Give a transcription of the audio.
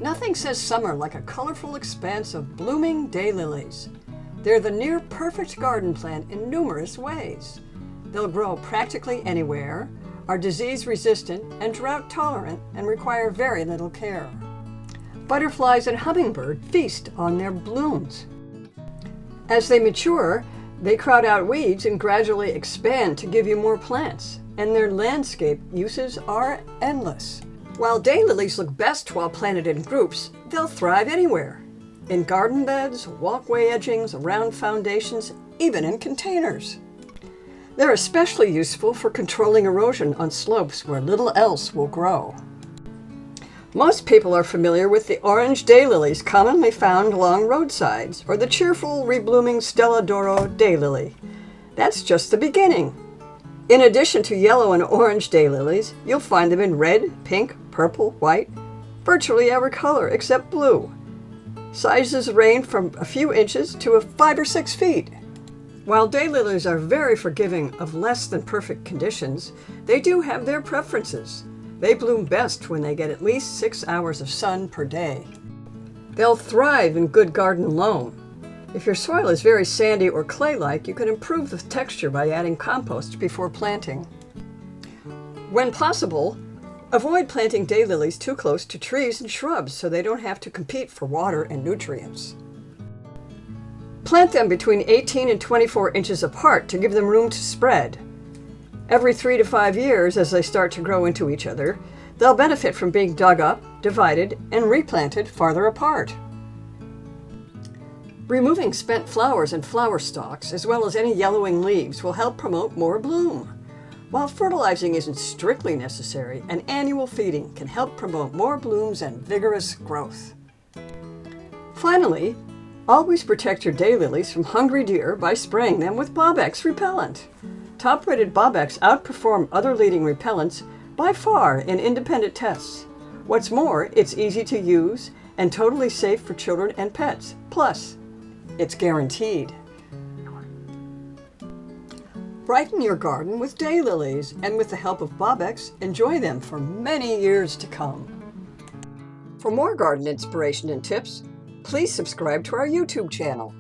Nothing says summer like a colorful expanse of blooming daylilies. They're the near-perfect garden plant in numerous ways. They'll grow practically anywhere, are disease-resistant and drought-tolerant, and require very little care. Butterflies and hummingbirds feast on their blooms. As they mature, they crowd out weeds and gradually expand to give you more plants, and their landscape uses are endless. While daylilies look best while planted in groups, they'll thrive anywhere. In garden beds, walkway edgings, around foundations, even in containers. They're especially useful for controlling erosion on slopes where little else will grow. Most people are familiar with the orange daylilies commonly found along roadsides, or the cheerful, reblooming Stella d'Oro daylily. That's just the beginning. In addition to yellow and orange daylilies, you'll find them in red, pink, purple, white, virtually every color except blue. Sizes range from a few inches to 5 or 6 feet. While daylilies are very forgiving of less than perfect conditions, they do have their preferences. They bloom best when they get at least 6 hours of sun per day. They'll thrive in good garden loam. If your soil is very sandy or clay-like, you can improve the texture by adding compost before planting. When possible, avoid planting daylilies too close to trees and shrubs so they don't have to compete for water and nutrients. Plant them between 18 and 24 inches apart to give them room to spread. Every 3 to 5 years, as they start to grow into each other, they'll benefit from being dug up, divided, and replanted farther apart. Removing spent flowers and flower stalks, as well as any yellowing leaves, will help promote more bloom. While fertilizing isn't strictly necessary, an annual feeding can help promote more blooms and vigorous growth. Finally, always protect your daylilies from hungry deer by spraying them with Bob-X repellent. Top-rated Bob-X outperform other leading repellents by far in independent tests. What's more, it's easy to use and totally safe for children and pets. Plus, it's guaranteed. Brighten your garden with daylilies, and with the help of Bob-X, enjoy them for many years to come. For more garden inspiration and tips, please subscribe to our YouTube channel.